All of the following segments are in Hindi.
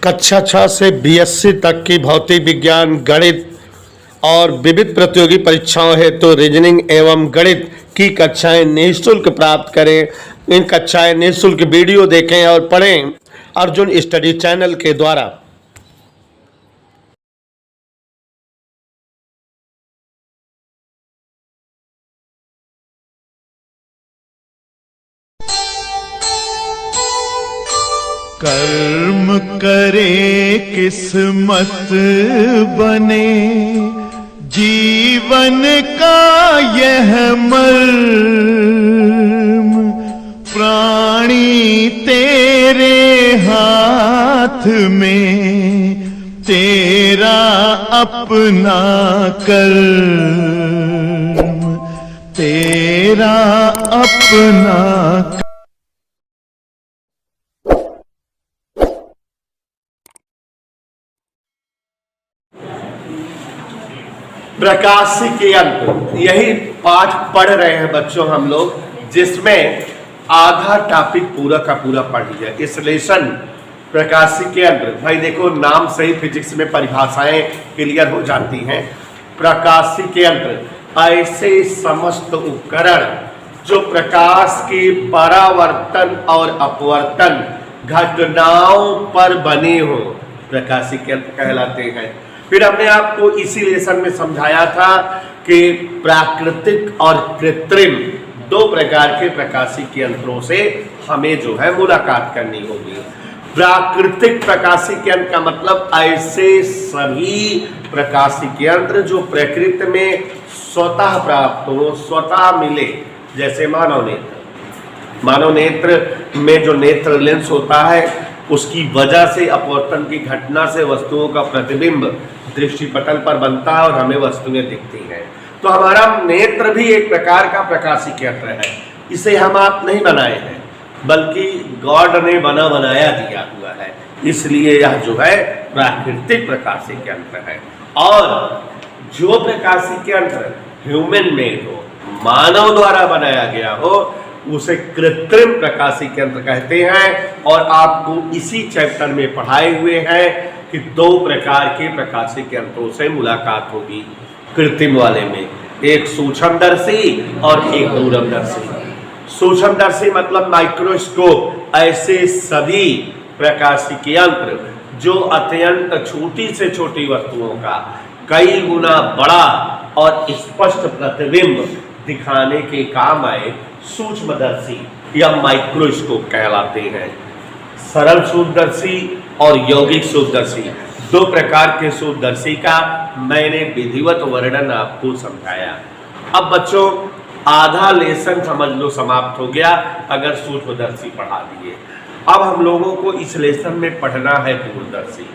कक्षा 6 से बीएससी तक की भौतिक विज्ञान, गणित और विविध प्रतियोगी परीक्षाओं हेतु रीजनिंग एवं गणित की कक्षाएं निःशुल्क प्राप्त करें। इन कक्षाएं निःशुल्क वीडियो देखें और पढ़ें अर्जुन स्टडी चैनल के द्वारा। कर्म करे किस्मत बने, जीवन का यह मर्म, प्राणी तेरे हाथ में, तेरा अपना कर्म, तेरा अपना। प्रकाशिकी यंत्र, यही पाठ पढ़ रहे हैं बच्चों हम लोग, जिसमें आधा टॉपिक पूरा का पूरा पढ़ लिया। इस लेसन प्रकाशिकी यंत्र, भाई देखो नाम से ही फिजिक्स में परिभाषाएं क्लियर हो जाती हैं। प्रकाशिकी यंत्र ऐसे समस्त उपकरण जो प्रकाश की परावर्तन और अपवर्तन घटनाओं पर बने हो, प्रकाशिकी यंत्र कहलाते हैं। फिर हमने आपको इसी लेसन में समझाया था कि प्राकृतिक और कृत्रिम दो प्रकार के प्रकाशिकी यंत्रों से हमें जो है मुलाकात करनी होगी। प्राकृतिक प्रकाशिकी यंत्र का मतलब ऐसे सभी प्रकाशिकी यंत्र जो प्रकृति में स्वतः प्राप्त हो, स्वतः मिले, जैसे मानव नेत्र। मानव नेत्र में जो नेत्र लेंस होता है उसकी वजह से अपवर्तन की घटना से वस्तुओं का प्रतिबिंब दृष्टिपटल पर बनता है और हमें वस्तुएं दिखती हैं। तो हमारा नेत्र भी एक प्रकार का प्रकाशिकी यंत्र है। इसे हम आप नहीं बनाए हैं, बल्कि गॉड ने बनाया दिया हुआ है, इसलिए यह जो है प्राकृतिक प्रकाशिकी यंत्र है। और जो प्रकाशिकी यंत्र ह्यूमन मेड हो, मानव द्वारा बनाया गया हो, उसे कृत्रिम प्रकाशिकी यंत्र कहते हैं। और आपको इसी चैप्टर में पढ़ाए हुए हैं कि दो प्रकार के प्रकाशिकी यंत्रों से मुलाकात होगी कृत्रिम वाले में, एक सूक्ष्मदर्शी और एक दूरदर्शी। सूक्ष्मदर्शी मतलब माइक्रोस्कोप, ऐसे सभी प्रकाशिकी यंत्र जो अत्यंत छोटी से छोटी वस्तुओं का कई गुना बड़ा और स्पष्ट प्रतिबिंब दिखाने के काम आए, सूक्ष्मदर्शी या माइक्रोस्कोप कहलाते हैं। सरल सूक्ष्मदर्शी और यौगिक सूक्ष्मदर्शी, दो प्रकार के सूक्ष्मदर्शी का मैंने विधिवत वर्णन आपको समझाया। अब बच्चों आधा लेसन समझ लो समाप्त हो गया अगर सूक्ष्मदर्शी पढ़ा दिए। अब हम लोगों को इस लेसन में पढ़ना है दूरदर्शी।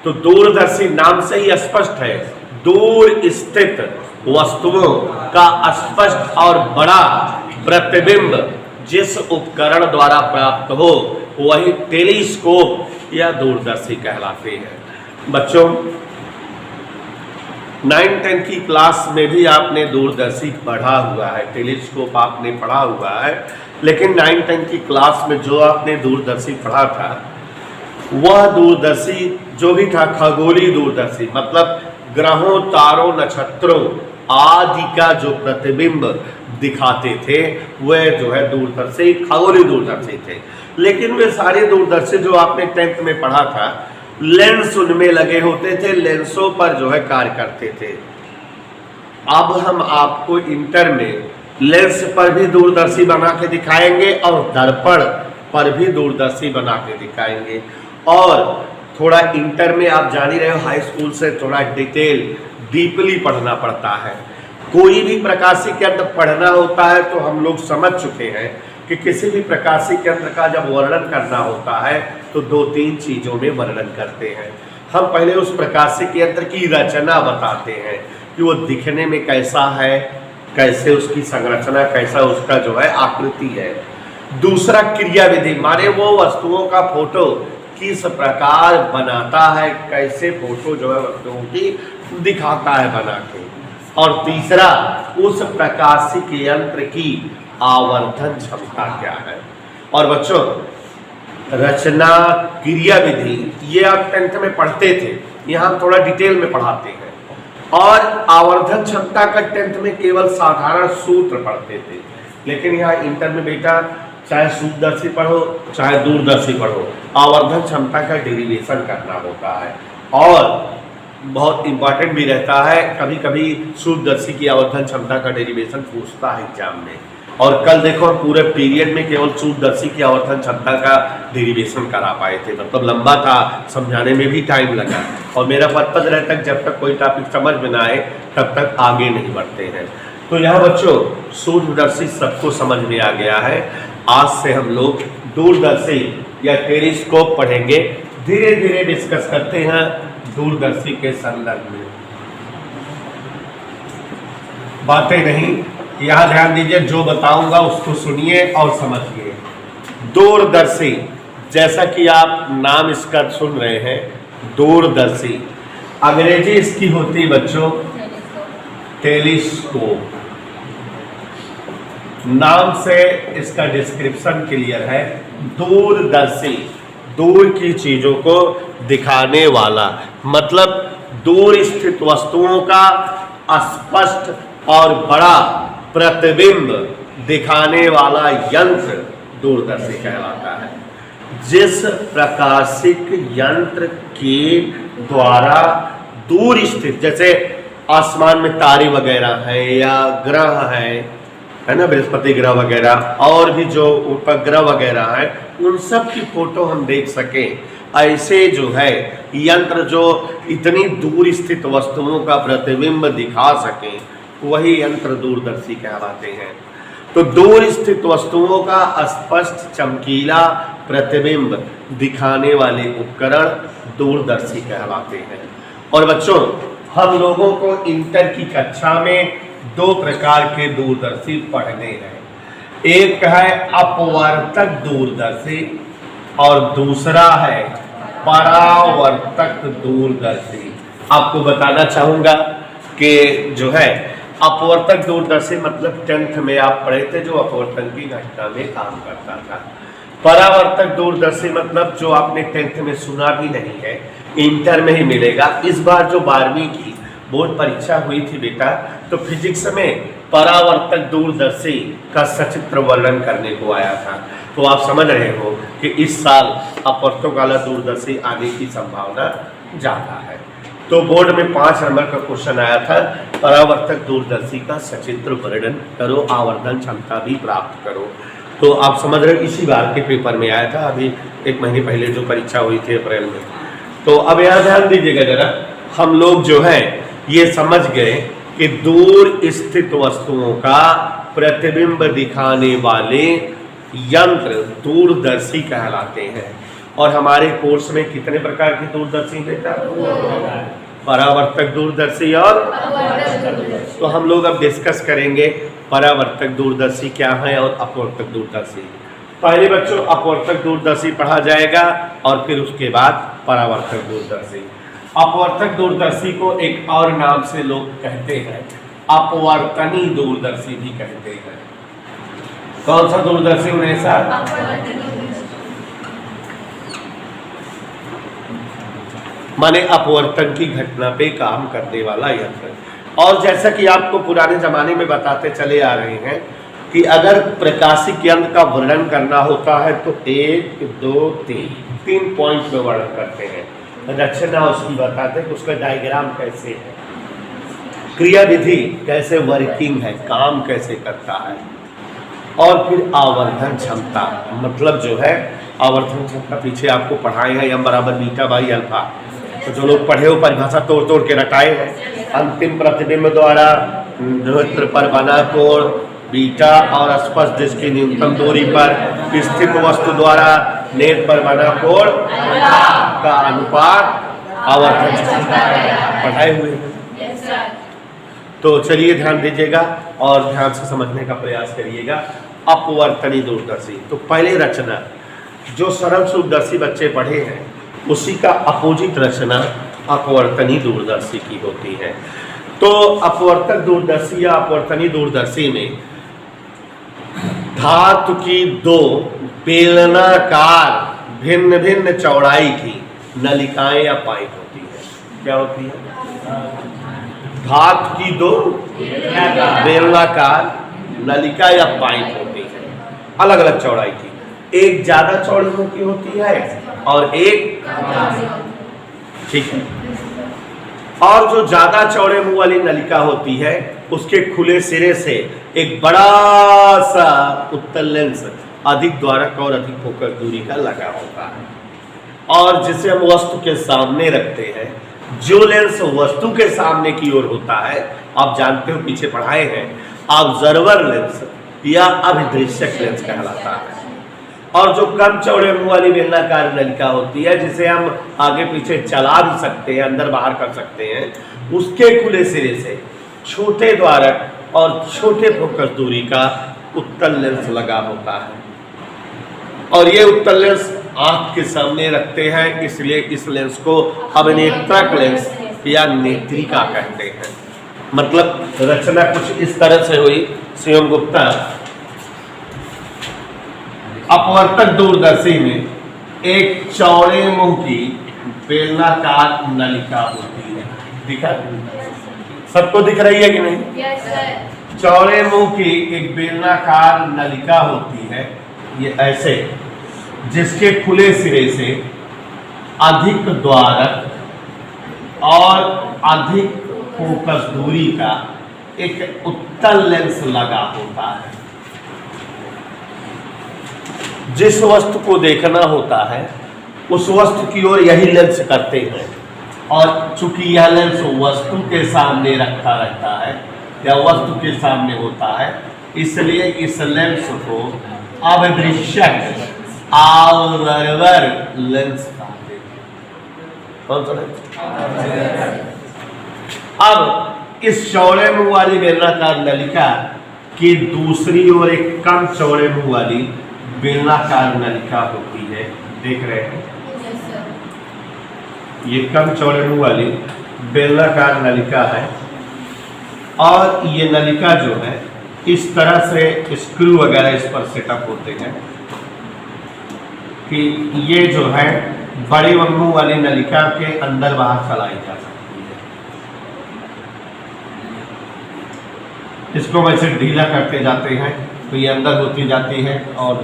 तो दूरदर्शी नाम से ही स्पष्ट है, दूर स्थित वस्तुओं का स्पष्ट और बड़ा प्रतिबिंब जिस उपकरण द्वारा प्राप्त हो वही टेलीस्कोप या दूरदर्शी कहलाते हैं। बच्चों 9-10 की क्लास में भी आपने दूरदर्शी पढ़ा हुआ है, टेलीस्कोप आपने पढ़ा हुआ है, लेकिन 9-10 की क्लास में जो आपने दूरदर्शी पढ़ा था वह दूरदर्शी जो भी था खगोलीय दूरदर्शी, मतलब ग्रहों, तारों, नक्षत्रों आदि का जो प्रतिबिंब दिखाते थे वह जो है दूरदर्शी, खगोलीय दूरदर्शी थे। लेकिन वे सारे दूरदर्शी जो आपने 10th में पढ़ा था, लेंस उनमें लगे होते थे, लेंसों पर जो है कार्य करते थे। अब हम आपको इंटर में लेंस पर भी दूरदर्शी बना के दिखाएंगे और दर्पण पर भी दूरदर्शी बना के दिखाएंगे। और थोड़ा इंटर में आप जान ही रहे हो, हाई स्कूल से थोड़ा डिटेल डीपली पढ़ना पड़ता है। कोई भी प्रकाशिकी यंत्र पढ़ना होता है तो हम लोग समझ चुके हैं कि किसी भी प्रकाशिकी यंत्र का जब वर्णन करना होता है तो 2-3 चीज़ों में वर्णन करते हैं। हम पहले उस प्रकाशिकी यंत्र की रचना बताते हैं कि वो दिखने में कैसा है, कैसे उसकी संरचना, कैसा उसका जो है आकृति है। दूसरा क्रिया विधि, माने वो वस्तुओं का फोटो किस प्रकार बनाता है, कैसे फोटो जो है वस्तुओं की दिखाता है बना के। और तीसरा उस प्रकाशिकी यंत्र की आवर्धन क्षमता क्या है। और बच्चों रचना, क्रिया विधि, ये आप 10th में पढ़ते थे, यहाँ हम थोड़ा डिटेल में पढ़ाते हैं। और आवर्धन क्षमता का 10th में केवल साधारण सूत्र पढ़ते थे, लेकिन यहाँ इंटर में बेटा चाहे सूत्रदर्शी पढ़ो चाहे दूरदर्शी पढ़ो, आवर्धन क्षमता का डेरिवेशन करना होता है। और बहुत इंपॉर्टेंट भी रहता है, कभी कभी सूत्रदर्शी की आवर्धन क्षमता का डेरिवेशन पूछता है एग्जाम में। और कल देखो हम पूरे पीरियड में केवल सूत्रदर्शी की आवर्धन क्षमता का डेरिवेशन करा पाए थे, मतलब लंबा था, समझाने में भी टाइम लगा। और मेरा पर्पज रहता है जब तक कोई टॉपिक समझ में ना आए तब तक आगे नहीं बढ़ते हैं। तो यहाँ बच्चों सूत्रदर्शी सबको समझ में आ गया है। आज से हम लोग दूरदर्शी या टेलीस्कोप पढ़ेंगे, धीरे धीरे डिस्कस करते हैं दूरदर्शी के संदर्भ में। बातें नहीं, यहाँ ध्यान दीजिए, जो बताऊंगा उसको सुनिए और समझिए। दूरदर्शी, जैसा कि आप नाम इसका सुन रहे हैं, दूरदर्शी, अंग्रेजी इसकी होती बच्चों टेलीस्कोप। नाम से इसका डिस्क्रिप्शन क्लियर है, दूरदर्शी, दूर की चीजों को दिखाने वाला, मतलब दूर स्थित वस्तुओं का स्पष्ट और बड़ा प्रतिबिंब दिखाने वाला यंत्र दूरदर्शी कहलाता है। जिस प्रकाशिक यंत्र के द्वारा दूर स्थित, जैसे आसमान में तारे वगैरह हैं या ग्रह है ना, बृहस्पति ग्रह वगैरह, और भी जो उपग्रह वगैरह है, उन सब की फोटो हम देख सकें, ऐसे जो है यंत्र जो इतनी दूर स्थित वस्तुओं का प्रतिबिंब दिखा सकें, वही यंत्र दूरदर्शी कहलाते हैं। तो दूर स्थित वस्तुओं का स्पष्ट चमकीला प्रतिबिंब दिखाने वाले उपकरण दूरदर्शी कहलाते हैं। और बच्चों, हम लोगों को इंटर की कक्षा में दो प्रकार के दूरदर्शी पढ़ने हैं। एक है अपवर्तक दूरदर्शी और दूसरा है परावर्तक दूरदर्शी। आपको बताना चाहूंगा कि जो है अपवर्तक दूरदर्शी मतलब 10th में आप पढ़े थे, जो अपवर्तन की घटना में काम करता था। परावर्तक दूरदर्शी मतलब जो आपने 10th में सुना भी नहीं है, इंटर में ही मिलेगा। इस बार जो 12वीं की बोर्ड परीक्षा हुई थी बेटा, तो फिजिक्स में परावर्तक दूरदर्शी का सचित्र वर्णन करने को आया था। तो आप समझ रहे हो कि इस साल अपवर्तक वाला दूरदर्शी आने की संभावना ज़्यादा है। तो बोर्ड में 5 नंबर का क्वेश्चन आया था, परावर्तक दूरदर्शी का सचित्र वर्णन करो, आवर्धन क्षमता भी प्राप्त करो। तो आप समझ रहे हो, इसी बार के पेपर में आया था, अभी 1 महीने पहले जो परीक्षा हुई थी अप्रैल में। तो अब यहाँ ध्यान दीजिएगा जरा, हम लोग जो है ये समझ गए कि दूर स्थित वस्तुओं का प्रतिबिंब दिखाने वाले यंत्र दूरदर्शी कहलाते हैं। और हमारे कोर्स में कितने प्रकार की दूरदर्शी बेटा? परावर्तक दूरदर्शी और तो हम लोग अब डिस्कस करेंगे परावर्तक दूरदर्शी क्या है और अपवर्तक दूरदर्शी। पहले बच्चों अपवर्तक दूरदर्शी पढ़ा जाएगा और फिर उसके बाद परावर्तक दूरदर्शी। अपवर्तक दूरदर्शी को एक और नाम से लोग कहते हैं अपवर्तनी दूरदर्शी भी कहते हैं। कौन सा दूरदर्शी उन्हें माने अपवर्तन की घटना पे काम करने वाला यंत्र। और जैसा कि आपको पुराने जमाने में बताते चले आ रहे हैं कि अगर प्रकाशिक यंत्र का वर्णन करना होता है तो 1 2 3 पॉइंट में वर्णन करते हैं। रचना उसकी बताते हैं कि उसका डायग्राम कैसे है, क्रिया विधि कैसे वर्किंग है, काम कैसे करता है, और फिर आवर्धन क्षमता, मतलब जो है आवर्धन क्षमता पीछे आपको पढ़ाए हैं m बराबर बीटा बाई अल्फा। तो जो लोग पढ़े हो परिभाषा तोड़ तोड़ के रटाए हैं। अंतिम प्रतिबिंब द्वारा नेत्र पर बना कोण बीटा और स्पर्श डिस्क की न्यूनतम दूरी पर स्थित वस्तु द्वारा नेत्र पर बना कोण का अनुपात आवर्धन क्षमता पढ़ाए हुए हैं। तो चलिए ध्यान दीजिएगा और ध्यान से समझने का प्रयास करिएगा। अपवर्तनी दूरदर्शी, तो पहले रचना जो सरल सूत्रदर्शी बच्चे पढ़े हैं उसी का अपोजिट रचना अपवर्तनी दूरदर्शी की होती है। तो अपवर्तक दूरदर्शी या अपवर्तनी दूरदर्शी में धातु की 2 बेलनाकार भिन्न भिन्न चौड़ाई की नलिकाएं या पाइप होती है। क्या होती है? धातु की दो बेलनाकार नलिका या पाइप होती है, अलग अलग चौड़ाई की। एक ज्यादा चौड़ी मुंह की होती है और एक, ठीक है। और जो ज्यादा चौड़े मुंह वाली नलिका होती है उसके खुले सिरे से एक बड़ा सा उत्तल लेंस अधिक द्वारक और अधिक फोकस दूरी का लगा होता है, और जिसे हम वस्तु के सामने रखते हैं। जो लेंस वस्तु के सामने की ओर होता है, आप जानते हो, पीछे पढ़ाए हैं, ऑब्जर्वर लेंस या अभिदृश्यक लेंस कहलाता है। और जो कम चौड़े मुंह वाली बेलनाकार नलिका होती है, जिसे हम आगे पीछे चला भी सकते हैं, अंदर बाहर कर सकते हैं, उसके खुले सिरे से छोटे द्वारक और छोटे फोकस दूरी का उत्तल लेंस लगा होता है। और ये उत्तल लेंस आंख के सामने रखते हैं, इसलिए इस लेंस को अभिनेत्रक लेंस या नेत्रिका कहते हैं। मतलब रचना कुछ इस तरह से हुई। शिवम गुप्ता, अपवर्तक दूरदर्शी में एक चौड़े मुंह की बेलनाकार नलिका होती है। दिखा? सबको दिख रही है कि नहीं? Yes, sir. चौड़े मुंह की एक बेलनाकार नलिका होती है, ये ऐसे, जिसके खुले सिरे से अधिक द्वारक और अधिक फोकस दूरी का एक उत्तल लेंस लगा होता है। जिस वस्तु को देखना होता है उस वस्तु की ओर यही लेंस करते हैं, और चूंकि यह लेंस वस्तु के सामने रखा रहता है या वस्तु के सामने होता है, इसलिए इस लेंस को अभिदृश्यक ऑब्जर्वर लेंस कहते हैं। कौन सा लेंस? अब इस चौड़े मुंह वाली बेलनाकार नलिका की दूसरी ओर एक कम चौड़े मुंह वाली बेलनाकार नलिका होती है। देख रहे हैं? Yes, sir. ये कम चौड़े मुंह वाली बेलनाकार नलिका है, और ये नलिका जो है इस तरह से स्क्रू वगैरह इस पर सेटअप होते हैं कि ये जो है बड़ी मुंह वाली नलिका के अंदर बाहर चलाई जा सकती है। इसको वैसे ढीला करते जाते हैं तो ये अंदर होती जाती है, और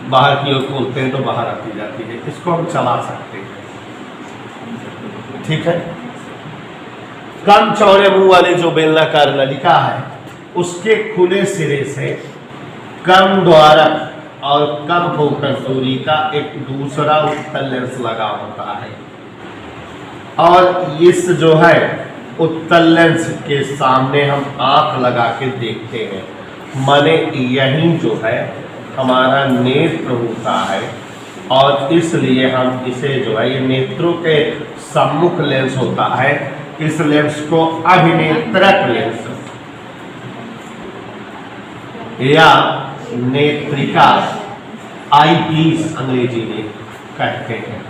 बाहर की ओर खोलते हैं तो बाहर आती जाती है। इसको हम चला सकते हैं, ठीक है। कम चौड़े मुंह वाली जो बेलनाकार नलिका है उसके खुले सिरे से कम द्वारक और कम फोकस दूरी का एक दूसरा उत्तल लेंस लगा होता है, और इस जो है उत्तल लेंस के सामने हम आंख लगा के देखते हैं। माने यही जो है हमारा नेत्र होता है, और इसलिए हम इसे जो है, ये नेत्रों के सम्मुख लेंस होता है, इस लेंस को अभिनेत्रक लेंस या नेत्रिका, आई पीस अंग्रेजी में कहते हैं।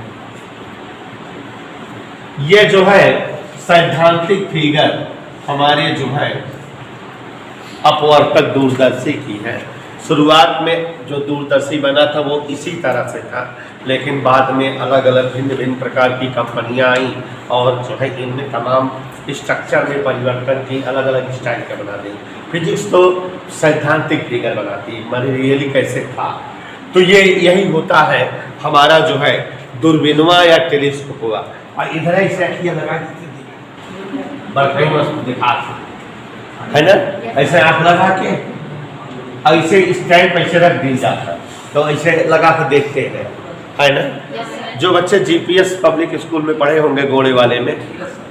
ये जो है सैद्धांतिक फिगर हमारे जो है अपवर्तक दूरदर्शी की है। शुरुआत में जो दूरदर्शी बना था वो इसी तरह से था, लेकिन बाद में अलग अलग भिन्न भिन्न प्रकार की कंपनियां आई और जो है इनने तमाम स्ट्रक्चर में परिवर्तन की, अलग अलग स्टाइल का बना दी। फिजिक्स तो सैद्धांतिक फिगर बनाती है, माने रियली कैसे था। तो ये यही होता है हमारा जो है दूरबीनवा या टेलीस्कोप हुआ, और इधर ही से अखियां लगा बड़े मस्त दिखा है ना, ऐसे आंख लगा के ऐसे स्टैंड पे ऐसे रख दी जाता, तो ऐसे लगा के देखते हैं, है ना। Yes, sir. जो बच्चे जीपीएस पब्लिक स्कूल में पढ़े होंगे गोड़े वाले में,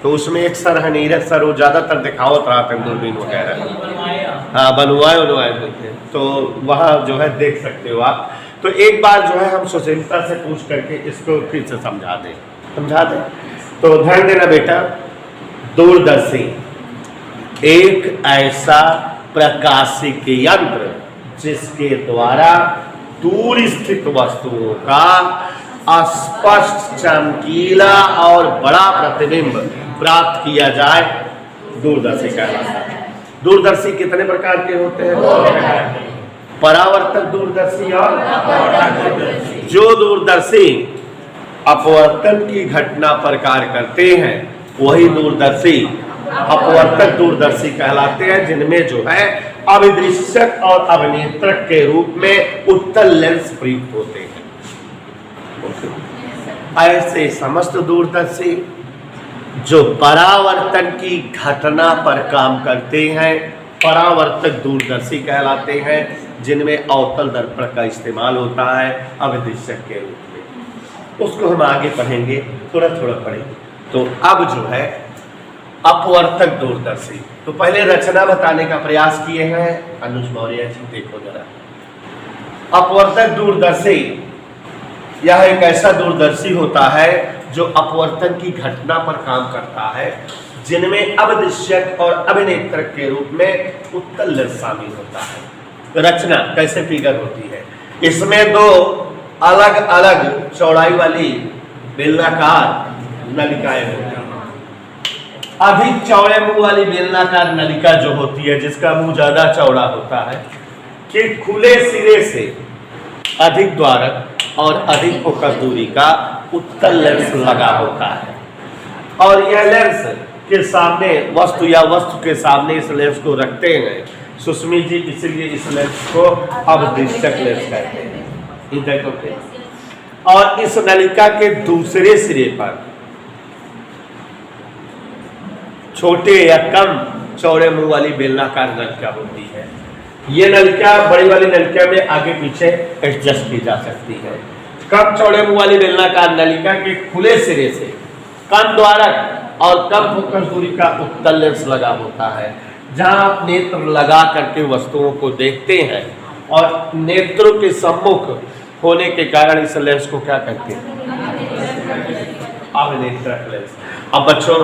तो उसमें एक सर है नीरज सर, वो ज़्यादातर दिखावत रहा था दूरबीन वगैरह। हाँ, बनवाए थे, तो वहाँ जो है देख सकते हो आप। तो एक बार जो है हम सुशीलता से पूछ करके इसको फिर से समझा दें। तो ध्यान देना बेटा, दूरदर्शी एक ऐसा प्रकाशिक यंत्र जिसके द्वारा दूर स्थित वस्तुओं का स्पष्ट, चमकीला और बड़ा प्रतिबिंब प्राप्त किया जाए, दूरदर्शी कहलाता है। दूरदर्शी कितने प्रकार के होते हैं? परावर्तक दूरदर्शी और जो दूरदर्शी अपवर्तन की घटना पर कार्य करते हैं वही दूरदर्शी अपवर्तक दूरदर्शी कहलाते हैं, जिनमें जो है अभिदृश्यक और अभिनेत्रक के रूप में उत्तल लेंस प्रयुक्त होते हैं। ऐसे समस्त दूरदर्शी जो परावर्तन की घटना पर काम करते हैं परावर्तक दूरदर्शी कहलाते हैं, जिनमें अवतल दर्पण का इस्तेमाल होता है अभिदृश्यक के रूप में। उसको हम आगे पढ़ेंगे, थोड़ा थोड़ा पढ़ेंगे। तो अब जो है अपवर्तक दूरदर्शी, तो पहले रचना बताने का प्रयास किए हैं अनुज मौर्य जी, देखो जरा। अपवर्तक दूरदर्शी यह एक ऐसा दूरदर्शी होता है जो अपवर्तन की घटना पर काम करता है, जिनमें अभिदृश्यक और अभिनेत्रक के रूप में उत्तल लेंस शामिल होता है। रचना कैसे फिगर होती है, इसमें दो अलग अलग चौड़ाई वाली बेलनाकार नलिकाएं होती हैं। अधिक चौड़े मुंह वाली बेलनाकार नलिका जो होती है, जिसका मुंह ज्यादा चौड़ा होता है, कि खुले सिरे से अधिक द्वारक और अधिक फोकस दूरी का उत्तल लेंस लगा होता है, और यह लेंस के सामने वस्तु या वस्तु के सामने इस लेंस को रखते हैं सुस्मी जी, इसलिए इस लेंस को अभिदृश्यक लेंस कहते हैं। और इस नलिका के दूसरे सिरे पर छोटे या कम चौड़े मुंह वाली बेलनाकार नलिका होती है। ये नलिका बड़ी वाली नलिका में आगे पीछे एडजस्ट की जा सकती है। कम चौड़े मुंह वाली बेलनाकार नलिका के खुले सिरे से कम द्वारक और कम फोकस दूरी का उत्तल लेंस लगा होता है, जहां आप नेत्र लगा करके वस्तुओं को देखते हैं, और नेत्रों के सम्मुख होने के कारण इस लेंस को क्या कहते हैं, अभिनेत्रक लेंस। अब बच्चों,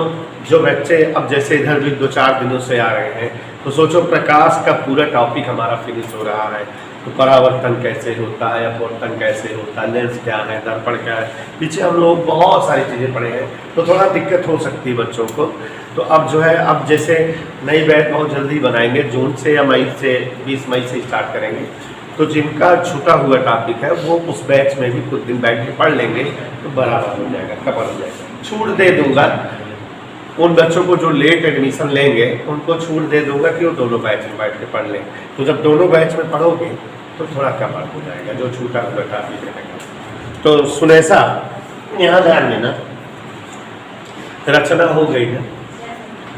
जो बच्चे अब जैसे इधर भी 2-4 दिनों से आ रहे हैं, तो सोचो प्रकाश का पूरा टॉपिक हमारा फिनिश हो रहा है। तो परावर्तन कैसे होता है, अपवर्तन कैसे होता है, लेंस क्या है, दर्पण क्या है, पीछे हम लोग बहुत सारी चीज़ें पढ़े हैं, तो थोड़ा दिक्कत हो सकती है बच्चों को। तो अब जो है, अब जैसे नई बैच बहुत जल्दी बनाएंगे, जून से या मई से 20 मई से स्टार्ट करेंगे, तो जिनका छूटा हुआ टॉपिक है वो उस बैच में भी कुछ दिन बैठ के पढ़ लेंगे तो बराबर हो जाएगा, कवर हो जाएगा। छूट दे दूंगा उन बच्चों को जो लेट एडमिशन लेंगे, उनको छूट दे दूंगा कि वो दोनों बैच में बैठ के पढ़ लें। तो जब दोनों बैच में पढ़ोगे तो थोड़ा कवर हो जाएगा जो छूटा हुआ टॉपिक रहेगा। तो सुनेसा, यहाँ ध्यान देना, रचना हो गई है।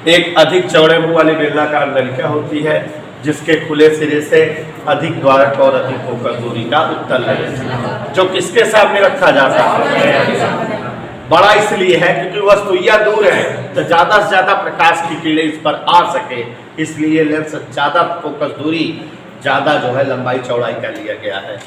एक अधिक चौड़े मुंह वाली बेलनाकार नलिका होती है, जिसके खुले सिरे से अधिक द्वारक और अधिक फोकस दूरी का उत्तल लेंस, जो किसके सामने रखा जाता है। बड़ा इसलिए है क्योंकि वस्तु या दूर है, तो ज्यादा से ज्यादा प्रकाश की किरणें इस पर आ सके, इसलिए लेंस ज्यादा फोकस दूरी, ज्यादा जो है लंबाई चौड़ाई का लिया गया है।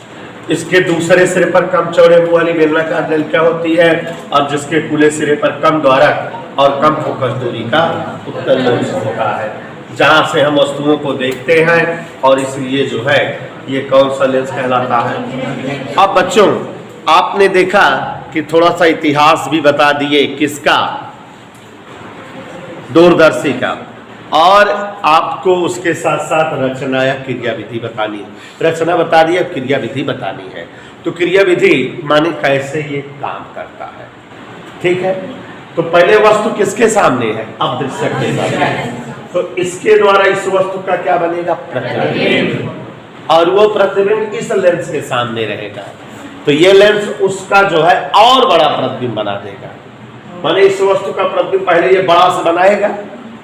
इसके दूसरे सिरे पर कम चौड़े मुंह वाली बेलनाकार नलिका होती है, और जिसके खुले सिरे पर कम द्वारक और कम फोकस दूरी का उत्तल लेंस होता है, जहां से हम वस्तुओं को देखते हैं, और इसलिए जो है ये कौन सा लेंस कहलाता है। अब बच्चों, आपने देखा कि थोड़ा सा इतिहास भी बता दिए, किसका, दूरदर्शी का, और आपको उसके साथ साथ रचना या क्रिया विधि बतानी है। रचना बता दी, अब क्रिया विधि बतानी है। तो क्रिया विधि माने कैसे ये काम करता है, ठीक है। तो पहले वस्तु किसके सामने है, अभिदृश्यक के सामने, तो इसके द्वारा इस वस्तु का क्या बनेगा, प्रतिबिंब, और वो प्रतिबिंब इस लेंस के सामने रहेगा। तो ये लेंस उसका जो है और बड़ा प्रतिबिंब बना देगा, माने इस वस्तु का प्रतिबिंब पहले ये बड़ा से बनाएगा,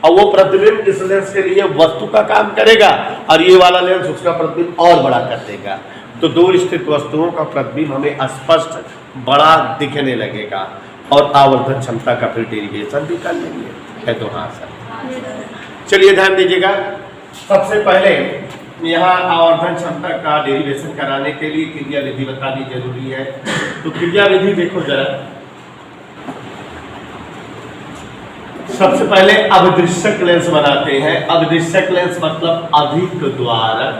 और वो प्रतिबिंब इस लेंस के लिए वस्तु का काम करेगा, और ये वाला लेंस उसका प्रतिबिंब और बड़ा कर देगा। तो दूर स्थित वस्तुओं का प्रतिबिंब हमें स्पष्ट बड़ा दिखने लगेगा, और आवर्धन क्षमता का फिर डेरिवेशन भी कर लेंगे, है तो हाँ सर। चलिए ध्यान दीजिएगा, सबसे पहले यहाँ आवर्धन क्षमता का डेरिवेशन कराने के लिए क्रिया विधि बतानी जरूरी है। तो क्रिया विधि देखो जरा, सबसे पहले अभिदृश्यक लेंस बनाते हैं। अभिदृश्यक लेंस मतलब अधिक द्वारक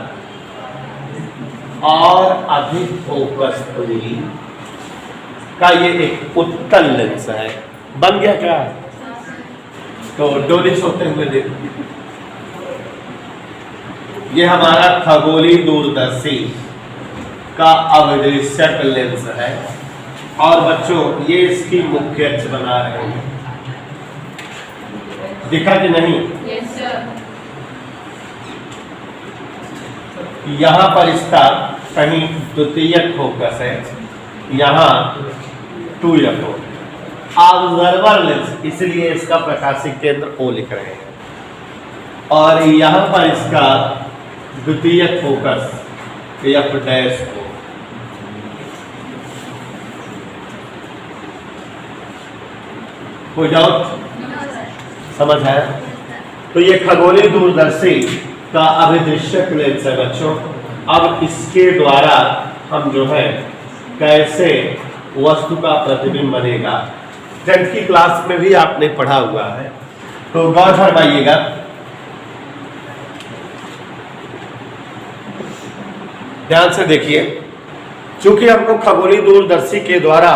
और अधिक फोकस दूरी का ये एक उत्तल लेंस है। बन गया क्या, तो डोलिश होते हुए देखो, ये हमारा खगोलीय दूरदर्शी का अभिदृश्यक लेंस है। और बच्चों ये इसकी मुख्य अक्ष बना रहे हैं, दिखा कि नहीं? Yes sir. यहां पर इसका कहीं द्वितीयक फोकस है, यहां टूयक हो, ऑब्जर्वर लेंस, इसलिए इसका प्रकाशिक केंद्र O लिख रहे हैं। और यहां पर इसका द्वितीयक फोकस F डैश हो। कोई डाउट? समझ आया? तो ये खगोलीय दूरदर्शी का अभिदृश्यक लेंस है बच्चों। अब इसके द्वारा हम जो है कैसे वस्तु का प्रतिबिंब बनेगा, 10th की क्लास में भी आपने पढ़ा हुआ है, तो गौर फरमाइएगा। ध्यान से देखिए, चूंकि हमको खगोलीय दूरदर्शी के द्वारा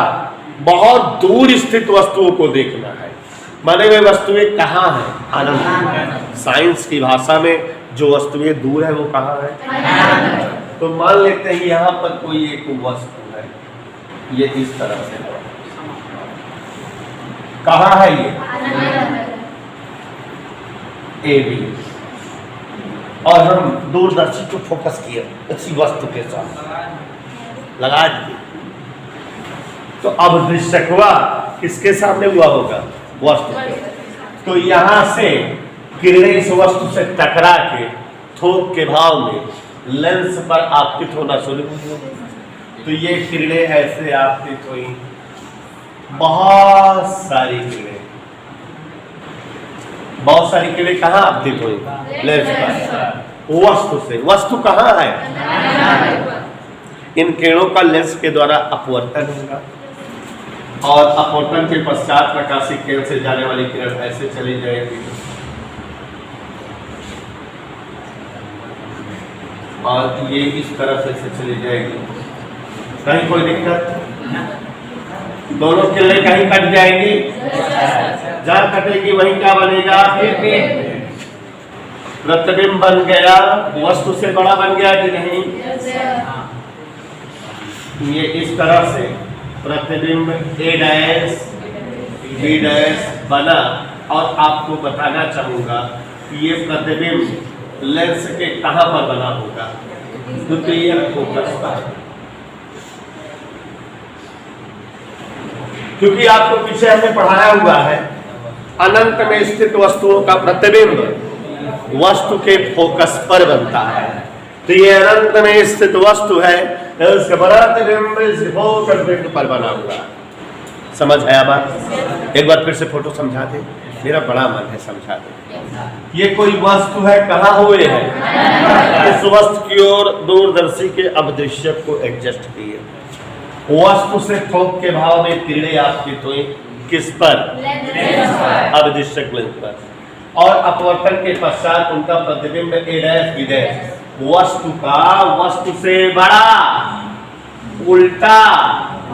बहुत दूर स्थित वस्तुओं को देखना है, माने वे वस्तुएं कहाँ हैं? अनंत। साइंस की भाषा में जो वस्तुएं दूर है वो कहाँ है? तो मान लेते हैं यहाँ पर कोई एक वस्तु है, ये इस तरह से है, कहाँ है ये? A B. और हम दूरदर्शी को फोकस किए उसी वस्तु के साथ लगा दिए, तो अब दृश्यकवा किसके सामने हुआ होगा? वस्तु के। तो यहां से किरणें इस वस्तु से टकरा के थोक के भाव में लेंस पर आपतित होना शुरू हुई। तो ये किरणें ऐसे आपतित हुई, बहुत सारी किरणें, बहुत सारी किरणें कहाँ आपतित हुई? लेंस पर, वस्तु से। वस्तु कहाँ है? इन किरणों का लेंस के द्वारा अपवर्तन होगा, और अपवर्तन के पश्चात प्रकाशिक केंद्र से जाने वाली किरण ऐसे चली जाएगी, और ये इस तरह से चली जाएगी। कहीं कोई दिक्कत? दोनों किरणें कहीं कट जाएंगी, जहां कटेगी वहीं क्या बनेगा? प्रतिबिंब बन गया, वस्तु से बड़ा बन गया कि नहीं? ये इस तरह से प्रतिबिंब A डैश B डैश बना। और आपको बताना चाहूंगा कि ये प्रतिबिंब लेंस के कहां पर बना होगा? द्वितीयक फोकस पर। क्योंकि आपको पीछे हमने पढ़ाया हुआ है, अनंत में स्थित वस्तुओं का प्रतिबिंब वस्तु के फोकस पर बनता है। तो ये अनंत में स्थित वस्तु है, उसका प्रतिबिंब इस फोकस बिंदु पर बना हुआ है। समझ आया बात? एक बार फिर से फोटो समझा दे, मेरा बड़ा मन है समझा दे। ये कोई वस्तु है, कहाँ हुए है? इस वस्तु की ओर दूरदर्शी के अभिदृश्यक को एडजस्ट किए, वस्तु से थोक के भाव में किरणें आपतित हुई, किस पर? अभिदृश्यक लेंस पर। और अपवर्तन के पश्चात उनका प्रतिबिंब A डैश B डैश वस्तु का वस्तु से बड़ा उल्टा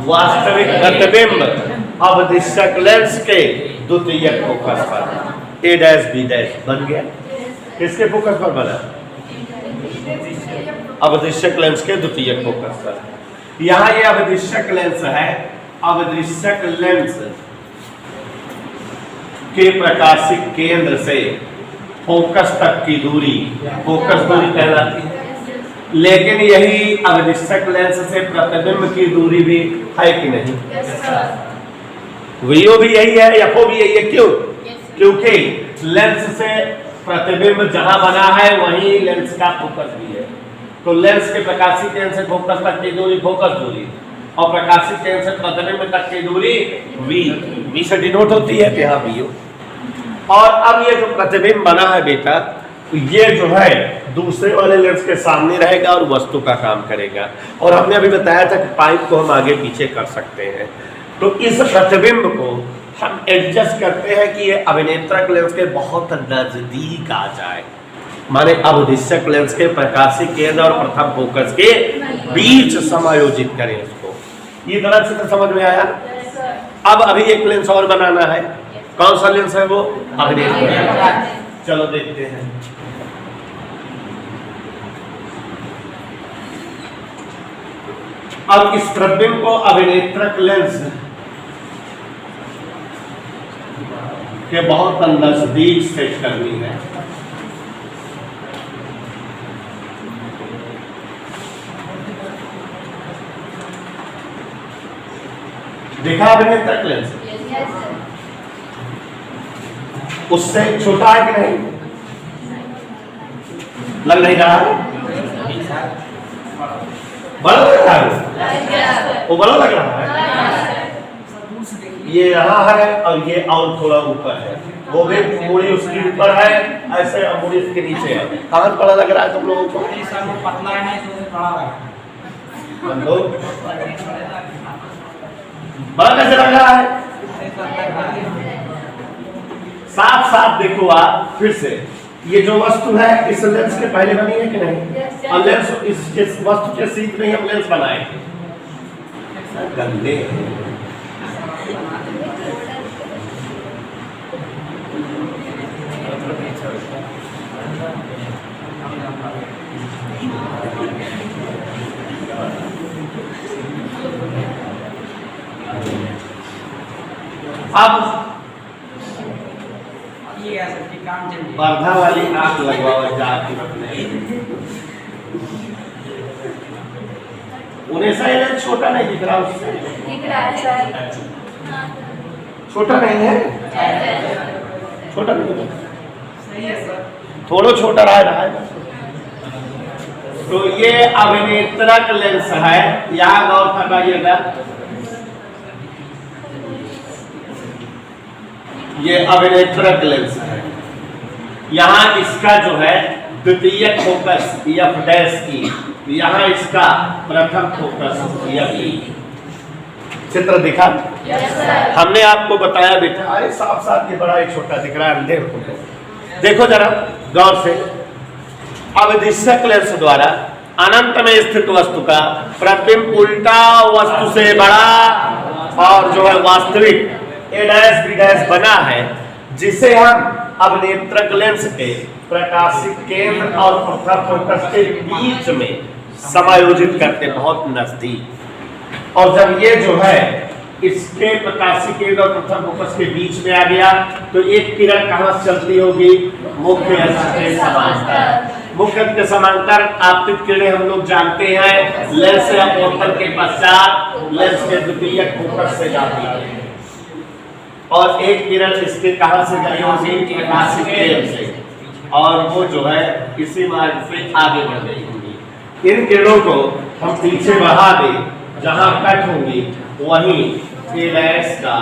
वास्तविक प्रतिबिंब अभिदृश्यक लेंस के द्वितीयक फोकस पर A डैश B डैश बन गया। किसके फोकस पर बना? अभिदृश्यक लेंस के द्वितीयक फोकस पर। यहाँ ये अभिदृश्यक लेंस है, अभिदृश्यक लेंस के प्रकाशिक केंद्र से फोकस तक की दूरी फोकस दूरी कहलाती है। लेकिन यही अभिदृश्यक लेंस से प्रतिबिंब की दूरी भी है कि नहीं? VO भी यही है, FO भी यही है। क्यों? क्योंकि लेंस से प्रतिबिंब जहां बना है वहीं लेंस का फोकस भी है। तो लेंस के प्रकाशिक केंद्र से फोकस तक की दूरी फोकस दूरी, और प्रकाशिक केंद्र से प्रतिबिंब तक की दूरी V से डिनोट होती है, यहाँ VO। और अब ये जो प्रतिबिंब बना है बेटा, ये जो है दूसरे वाले लेंस के सामने रहेगा और वस्तु का काम करेगा। और हमने अभी बताया था कि पाइप को हम आगे पीछे कर सकते हैं। तो इस प्रतिबिंब को हम एडजस्ट करते हैं कि ये अभिनेत्रक लेंस के बहुत नजदीक आ जाए, माने अभिदृश्यक लेंस के प्रकाशिक केंद्र और प्रथम फोकस के बीच समायोजित करें इसको। ये तरह से तो समझ में आया। अब अभी एक लेंस और बनाना है। कौन सा लेंस है वो? अभिनेत्रक। चलो देखते हैं। अब इस प्रतिबिंब को अभिनेत्रक लेंस के बहुत नजदीक सेट करनी है। देखा अभिनेत्रक लेंस? Yes, sir. उससे छोटा है कि नहीं? लग नहीं रहा है? बड़ा लग रहा है? Yes, sir. वो बड़ा लग रहा है? ये यहाँ है और ये और थोड़ा ऊपर है, वो भी मूड़ी उसके ऊपर है ऐसे, और मूड़ी उसके नीचे है। कहाँ बड़ा लग रहा है तुम लोगों को? पतला है नहीं तो बड़ा लगा। बंदो बड़ा कैसे लग रहा है? साफ साफ देखो आप फिर से, ये जो वस्तु है इस लेंस के पहले बनी है कि नहीं? और लेंस इस वस्तु के सीध में हम लेंस बनाए थे। गंदे अब वर्धा वाली आंख लगवाओ जाके अपने, उन्हें सही लेंस छोटा नहीं दिख रहा उससे? दिख रहा है सर। छोटा नहीं है? छोटा नहीं है, सही है सर। थोड़ा छोटा रहा है। तो ये अभिनेत्रक लेंस है, यहाँ गौर फरमाइएगा। ये अभिनेत्रक लेंस है, यहाँ इसका जो है द्वितीय फोकस एफ डैश की, यहाँ इसका प्रथम फोकस एफ ई। चित्र दिखा? Yes, sir. हमने आपको बताया बेटा, अरे साफ साफ ये बड़ा ही छोटा दिख रहा है अंधेर को। देखो जरा गौर से, अविदिश्यक लेंस द्वारा अनंत में स्थित वस्तु का प्रतिबिंब उल्टा वस्तु से बड़ा और जो है वास्तविक ए डैश बी डैश बना है, जिसे हम अभिनेत्रक लेंस के प्रकाशिक केंद्र और प्रथम फोकस के बीच में समायोजित करते बहुत नजदीक। और जब ये जो है इसके प्रकाशिक केंद्र और प्रथम फोकस के बीच में आ गया तो एक किरण कहां से चलती होगी? मुख्य अक्ष के समांतर। मुख्य अक्ष के समांतर आपतित किरणें हम लोग जानते हैं लेंस या अवतरण के पश्चात लेंस के द्वितीय फोकस से जाती है, और एक किरण इसके कहां से गई होगी? प्रकाशिक केंद्र से, और वो जो है इसी मार्ग से आगे बढ़ गई होगी। इन किरणों को हम पीछे बढ़ा दें, जहां कट होंगी वहीं ए डैश का,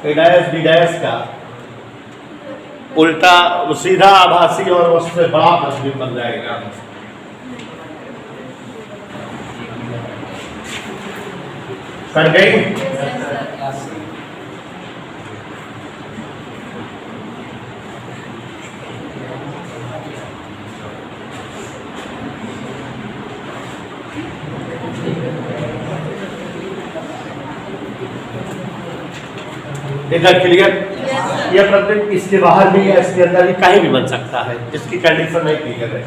ए डैश बी डैश का उल्टा सीधा आभासी और उससे बड़ा प्रतिबिंब बन जाएगा। कर गई? इधर क्लियर? यह प्रतिबिंब इसके बाहर भी है, इसके अंदर भी, कहीं भी बन सकता है, इसकी कंडीशन नहीं क्लियर है।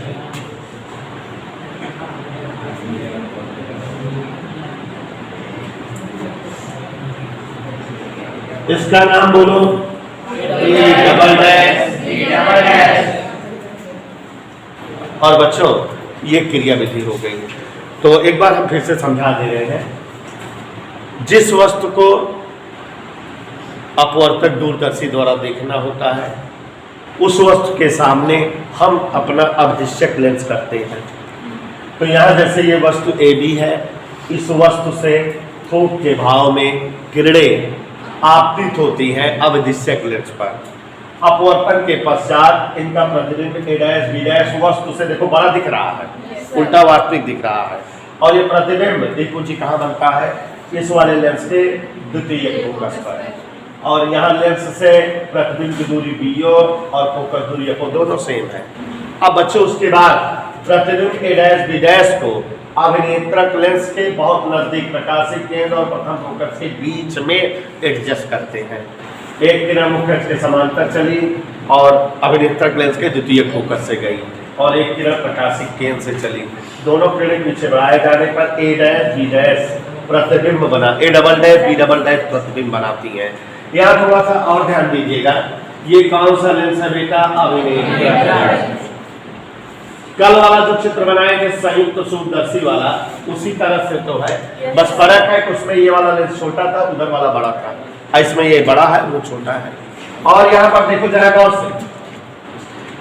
इसका नाम बोलो, ए डबल डैश। और बच्चों ये क्रिया विधि हो गई। तो एक बार हम फिर से समझा दे रहे हैं, जिस वस्तु को अपवर्तक दूरदर्शी द्वारा देखना होता है उस वस्तु के सामने हम अपना अभिदिश्यक लेंस करते हैं। तो यहाँ जैसे ये वस्तु ए बी है, इस वस्तु से थोक के भाव में किरणें आपतित होती हैं अभिदिश्यक लेंस पर। अपवर्तन के पश्चात इनका प्रतिबिंब ए डैश बी डैश वस्तु से देखो बड़ा दिख रहा है, उल्टा वास्तविक दिख रहा है, और ये प्रतिबिंब देखो जी कहाँ बनता है? इस वाले लेंस के द्वितीय फोकस पर, और यहाँ लेंस से प्रतिबिंब की दूरी बीओ और फोकस दूरी एफओ दोनों सेम है। अब बच्चों उसके बाद प्रतिबिंब ए डैश बी डैश को अभिनेत्रक लेंस के बहुत नजदीक प्रकाशिक केंद्र और प्रथम फोकस के बीच में एडजस्ट करते हैं। एक किरण मुख्य अक्ष के समांतर चली और अभिनेत्रक लेंस के द्वितीय फोकस से गई, और एक किरण प्रकाशिक केंद्र से चली। दोनों किरण पीछे बढ़ाए जाने पर ए डैश बी डैश प्रतिबिंब बना, A double dash B double dash प्रतिबिंब बनाती है। यहाँ थोड़ा सा और ध्यान दीजिएगा, ये कौन सा लेंस है बेटा? अविनेत्र। कल वाला जो चित्र बनाए थे संयुक्त सूक्ष्मदर्शी वाला, उसी तरह से तो है, बस फर्क है कि उसमें ये वाला लेंस छोटा था, उधर वाला बड़ा था, इसमें ये बड़ा है वो छोटा है। और यहाँ पर देखो जरा गौर से,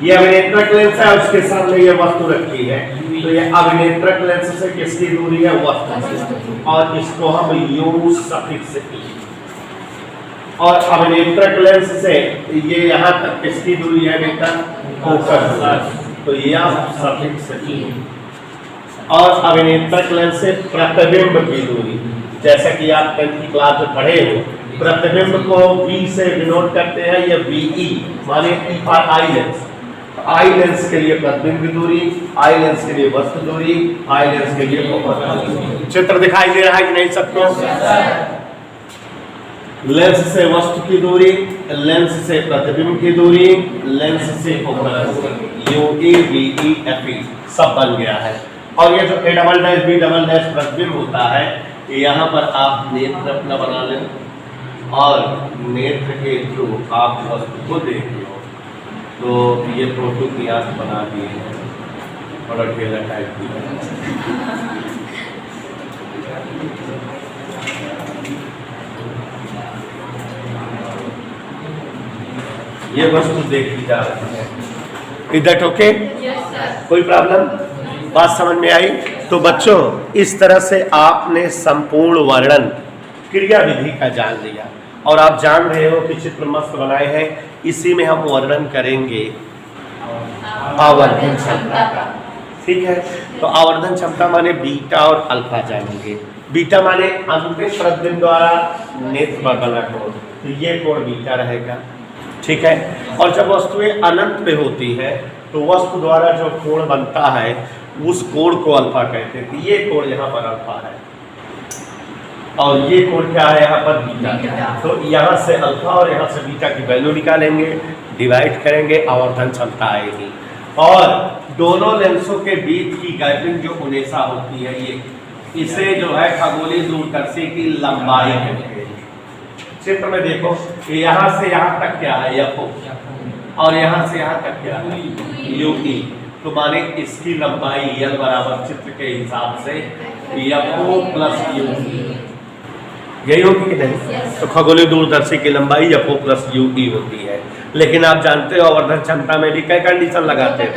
ये अविनेत्रक लेंस है, उसके सामने ये वस्तु रखी है, तो ये अविनेत्रक लेंस से किसकी दूरी है? वस्तु, और इसको हम यू सफिक्स और अविनेत्रक लेंस से ये यहाँ तक किसकी दूरी है बेटा? फोकस, तो यह सफिक्स और अविनेत्रक लेंस से प्रतिबिंब की दूरी, जैसा कि आप 10th की क्लास में पढ़े हो, प्रतिबिंब को V से डिनोट करते हैं, या VE माने E for eye lens. Eye lens के लिए प्रतिबिंब की दूरी, आई लेंस के लिए वस्तु दूरी, आई लेंस के लिए फोकस दूरी। चित्र दिखाई दे रहा है कि नहीं सबको? लेंस से वस्तु की दूरी, लेंस से प्रतिबिंब की दूरी, लेंस से फोकस, UE VE FE सब बन गया है। और ये जो A double dash B double dash प्रतिबिंब होता है, यहाँ पर आप नेत्र अपना बना लें और नेत्र के थ्रू आप वस्तु को देख लो। तो ये फोटो की आंख बना दिए हैं, बड़ा ढेला टाइप की। ये वस्तु देखी जा रही है, इधर ओके? कोई प्रॉब्लम? बात समझ में आई? तो बच्चों इस तरह से आपने संपूर्ण वर्णन क्रिया विधि का जान लिया, और आप जान रहे हो कि चित्र मस्त बनाए हैं, इसी में हम वर्णन करेंगे आवर्धन क्षमता का। ठीक है, तो आवर्धन क्षमता माने बीटा और अल्फा जानेंगे। बीटा माने अंतिम प्रतिबिंब द्वारा नेत्र पर बना कोण, तो ये कोण बीटा रहेगा। ठीक है, और जब वस्तुएं अनंत पे होती है तो वस्तु द्वारा जो कोण बनता है उस कोण को अल्फा कहते हैं। ये कोण यहाँ पर अल्फा है और ये कोण क्या है यहाँ पर? बीटा। तो यहाँ से अल्फा और यहाँ से बीटा की वैल्यू निकालेंगे, डिवाइड करेंगे, आवर्धन क्षमता आएगी। और दोनों लेंसों के बीच की गैपिंग जो उनेसा होती है, ये इसे जो है खगोलीय दूरदर्शी की लंबाई कहते हैं। चित्र में देखो कि यहाँ से यहाँ तक क्या है? एफओ, और यहाँ से यहाँ तक क्या है? यूई। तो माने इसकी लंबाई एल बराबर चित्र के हिसाब से एफओ प्लस यूई, यही होगी कि नहीं? तो खगोलीय दूरदर्शी की लंबाई एफओ प्लस यूई होती है। लेकिन आप जानते हो आवर्धन क्षमता में भी क्या कंडीशन लगाते हैं?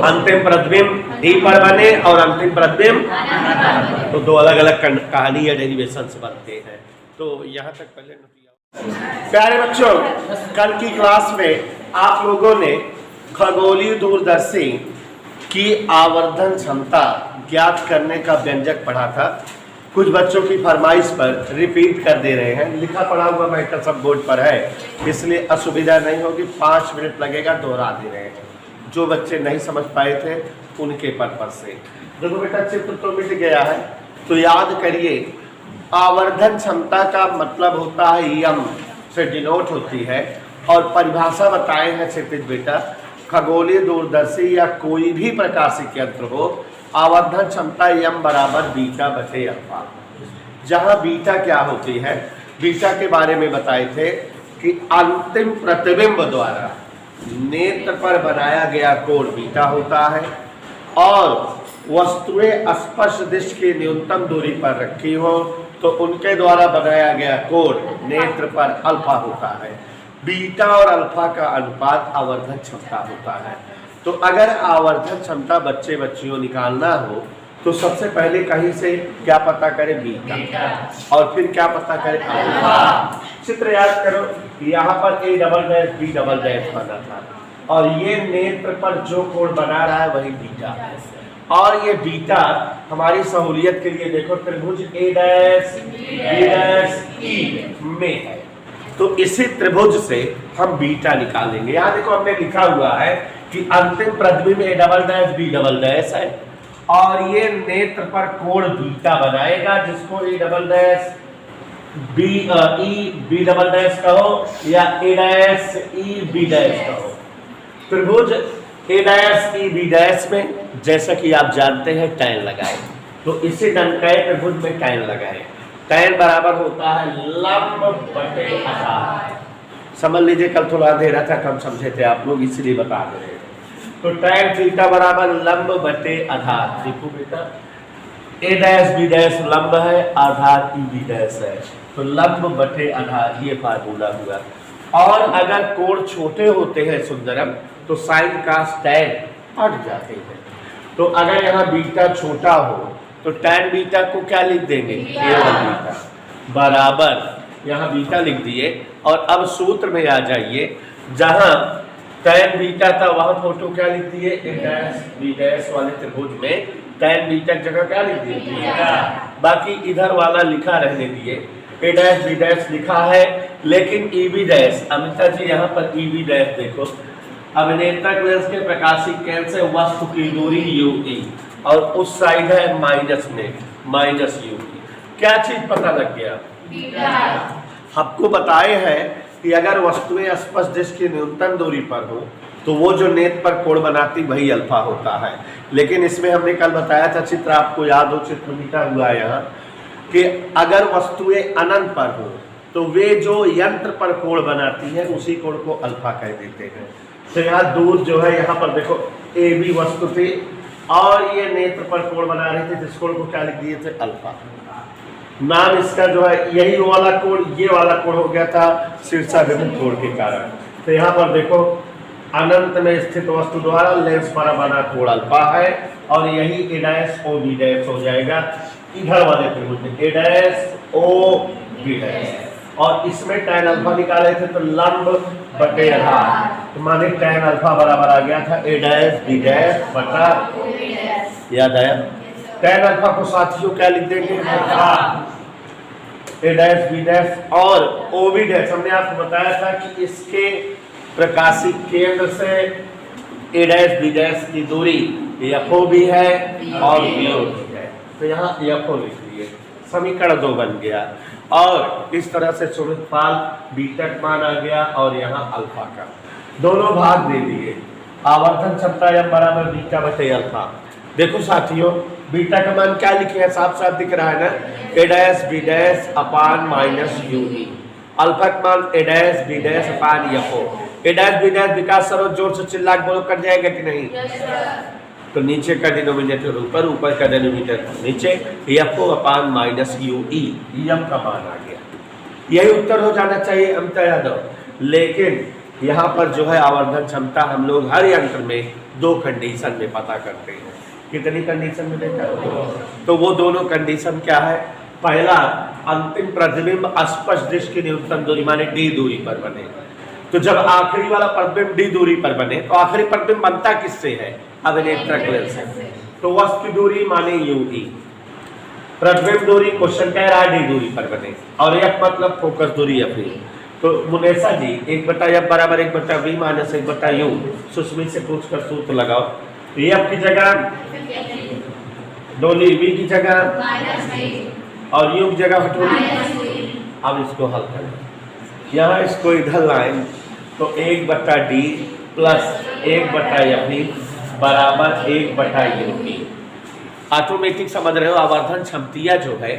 अंतिम प्रतिबिंब डी पर बने और अंतिम प्रतिबिंब, तो दो अलग अलग कहानी या डेरिवेशन बनते हैं। तो यहाँ तक पहले नोट किया। प्यारे बच्चों, कल की क्लास में आप लोगों ने खगोलीय दूरदर्शी की आवर्धन क्षमता ज्ञात करने का व्यंजक पढ़ा था। कुछ बच्चों की फरमाइश पर रिपीट कर दे रहे हैं, लिखा पढ़ा हुआ मैटर सब बोर्ड पर है, इसलिए असुविधा नहीं होगी, 5 मिनट लगेगा, दोहरा दे रहे हैं। जो बच्चे नहीं समझ पाए थे उनके पर्पज से। देखो बेटा, चित्र तो मिट गया है, तो याद करिए आवर्धन क्षमता का मतलब होता है यम से डिनोट होती है, और परिभाषा बताए हैं क्षितिज बेटा, खगोलीय दूरदर्शी या कोई भी प्रकाशिक यंत्र हो, आवर्धन क्षमता यम बराबर बीटा बटे अल्फा। जहाँ बीटा क्या होती है, बीटा के बारे में बताए थे कि अंतिम प्रतिबिंब द्वारा नेत्र पर बनाया गया कोण बीटा होता है, और वस्तुएं स्पर्श दिश की न्यूनतम दूरी पर रखी हो तो उनके द्वारा बनाया गया कोण नेत्र पर अल्फा होता है। बीटा और अल्फा का अनुपात आवर्धन क्षमता होता है। तो अगर आवर्धन क्षमता बच्चे बच्चियों निकालना हो तो सबसे पहले कहीं से क्या पता करें? बीटा, और फिर क्या पता करें? अल्फा। चित्र याद करो, यहाँ पर A double dash B double dash बना था, और ये नेत्र पर जो कोण बना रहा है वही बीटा है। और ये बीटा हमारी सहूलियत के लिए देखो त्रिभुज ए डैश बी डैश ई में है, तो इसी त्रिभुज से हम बीटा निकालेंगे। यहाँ देखो हमने लिखा हुआ है कि अंतिम प्रतिबिंब A double dash B double dash है, और ये नेत्र पर कोण बीटा बनाएगा, जिसको A double dash B E B double dash कहो या A dash E B dash कहो। त्रिभुज A dash E B dash में जैसा कि आप जानते हैं tan लगाए, तो इसी डंकाए त्रिभुज में tan लगाए। tan बराबर होता है लंब बटे आधार। समझ लीजिए कल थोड़ा अंधेरा था, कम समझे थे आप लोग, इसलिए बता दे रहे हैं। तो tan थीटा बराबर लंब बटे आधार। देखो बेटा, ए डैश बी डैश लंब है, आधार ई बी डैश है, तो लंब बटे आधार, ये फार्मूला हुआ। और अगर कोण छोटे होते हैं सुंदरम, तो साइन कास टैन हट जाते हैं। तो अगर यहाँ बीटा छोटा हो तो टैन बीटा को क्या लिख देंगे, A1 बीटा बराबर, यहाँ बीटा लिख दिए। और अब सूत्र में आ जाइए, जहाँ टैन बीटा था वहाँ फोटो क्या लिख दिए, ए डैश बी डैश वाले त्रिभुज में टैन बीटा की जगह क्या लिख दिए, बाकी इधर वाला लिखा रहने दिए, ए डैश बी डैश लिखा है। लेकिन ई बी डैश, अमिता जी यहाँ पर ई बी डैश देखो, अभिनेत्रक लेंस के प्रकाशीय केंद्र से वस्तु की दूरी UE और उस साइड है माइनस में माइनस UE। क्या चीज पता लग गया, आपको बताए हैं कि अगर वस्तुएं स्पष्ट डिश की न्यूनतम दूरी पर हो तो वो जो नेत्र पर कोण बनाती वही अल्फा होता है। लेकिन इसमें हमने कल बताया था, चित्र आपको याद हो, चित्र लिखा हुआ है यहाँ, कि अगर वस्तुएं अनंत पर हो तो वे जो यंत्र पर कोण बनाती है उसी कोण को अल्फा कह देते हैं। तो यहाँ दूर जो है, यहाँ पर देखो ए बी वस्तु थी और ये नेत्र पर कोण बना रहे थे, जिस कोण को क्या लिख दिए थे, अल्फा। नाम इसका जो है, यही वाला कोण, ये वाला कोण हो गया था शीर्षाभिमुख कोण के कारण। तो यहाँ पर देखो, अनंत में स्थित वस्तु द्वारा लेंस पर बना कोण अल्फा है, और यही ए डैश ओ बी डैश हो जाएगा इधर वाले त्रिभुज में, ए डैश ओ बी डैश। और इसमें tan अल्फा निकाले थे तो लंब बटे आधार, तो माने tan अल्फा बराबर आ गया था ए डैश बी डैश बटा, याद आया। tan अल्फा को साथियों क्या लिख देंगे, ए डैश बी डैश। और ओ बी डैश हमने आपको बताया था कि इसके प्रकाशीय केंद्र से ए डैश बी डैश की दूरी FO भी है और BO भी है, तो यहाँ FO लिख दिए, समीकरण 2 बन गया। और इस तरह से सुमितपाल बीटा का मान आ गया और यहाँ अल्फा का, दोनों भाग दे दिए। आवर्धन क्षमता M बराबर बीटा बटे अल्फा। देखो साथियों, बीटा का मान क्या लिखे हैं, साफ साफ दिख रहा है ना, A dash B dash upon minus UE। Alpha का मान A dash B dash upon FO। A dash B dash Vikas Saroj जोर से चिल्ला बोलो, कर जाएगा कि नहीं, तो नीचे का डिनोमिनेटर ऊपर, ऊपर का डिनोमिनेटर नीचे, FO अपान माइनस UE, M का मान आ गया। यही उत्तर हो जाना चाहिए अमिता यादव। लेकिन यहाँ पर जो है आवर्धन क्षमता हम लोग हर यंत्र में 2 कंडीशन में पता करते हैं। कितनी कंडीशन में देखा, तो वो दोनों कंडीशन क्या है, पहला, अंतिम प्रतिबिंब स्पष्ट डिश की न्यूनतम दूरी माने D दूरी पर बने। तो जब आखिरी वाला प्रतिबिंब D दूरी पर बने तो आखिरी प्रतिबिंब बनता किससे है, अभिनेत्रक लेंस से, तो वस्तु दूरी माने UE, प्रतिबिंब दूरी क्वेश्चन कह रहा है D दूरी पर बने, और F मतलब फोकस दूरी FE। तो मुनेसा जी 1/F बराबर 1/V माइनस 1/U, सुस्मित से पूछकर सूत्र लगाओ। F की जगह डोली, V की जगह और U की जगह हटोली। अब इसको हल करें, यहाँ इसको इधर लाएं तो 1/D प्लस 1/FE बराबर 1/UE। ऑटोमेटिक समझ रहे हो, आवर्धन क्षमतिया जो है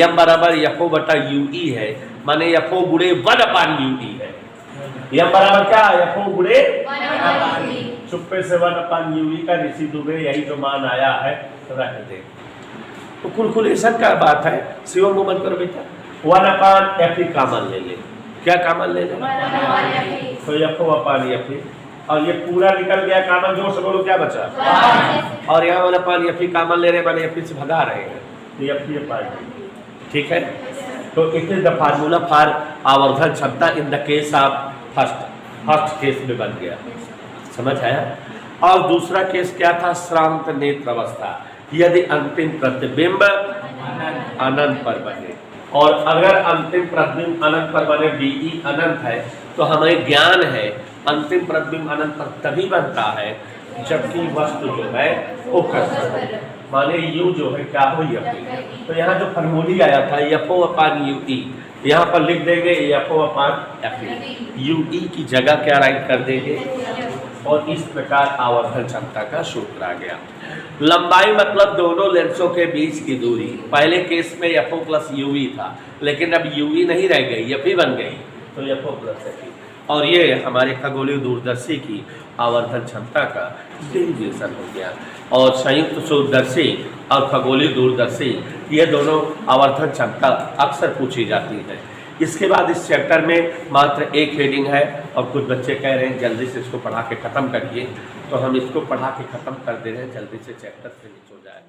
M बराबर FO बटा UE है, माने FO गुणे 1/UE है। M बराबर क्या, FO गुणे 1/UE, चुप्पे से 1/UE का ऋषि दुबे यही जो मान आया है रख दे। तो कैलकुलेशन का बात है, शिवम को बंद करो बेटा, 1/FE कॉमन ले ले, क्या कॉमन ले ले, तो FO अपान FE, और ये पूरा निकल गया कॉमन, जोर से बोलो क्या बचा, और यहाँ 1/FE कॉमन ले रहे माने FE से भगा रहे हैं, तो FE अपान, ठीक है। तो it is the formula for आवर्धन क्षमता in the case of first case में बन गया, समझ आया। और दूसरा केस क्या था, श्रांत नेत्र अवस्था, यदि अंतिम प्रतिबिंब अनंत पर बने, और अगर अंतिम प्रतिबिंब अनंत पर बने, DE अनंत है, तो हमें ज्ञान है अंतिम प्रतिबिंब अनंत पर तभी बनता है जबकि वस्तु जो है फोकस माने U जो है क्या हो FE। तो यहाँ जो फॉर्मूली आया था FO अपान UE, यहाँ पर लिख देंगे FO अपान FE, UE की जगह क्या राइट कर देंगे, और इस प्रकार आवर्धन क्षमता का सूत्र आ गया। लंबाई मतलब दोनों लेंसों के बीच की दूरी। पहले केस में FO प्लस UV था, लेकिन अब UV नहीं रह गई, FE बन गई, तो FO प्लस FE। और ये हमारे खगोलीय दूरदर्शी की आवर्धन क्षमता का डेरिवेशन हो गया। और संयुक्त सूरदर्शी और खगोलीय दूरदर्शी ये दोनों आवर्धन क्षमता अक्सर पूछी जाती है। इसके बाद इस चैप्टर में मात्र एक हेडिंग है और कुछ बच्चे कह रहे हैं जल्दी से इसको पढ़ा के ख़त्म करिए, तो हम इसको पढ़ा के ख़त्म कर दे रहे हैं, जल्दी से चैप्टर फिनिश हो जाए।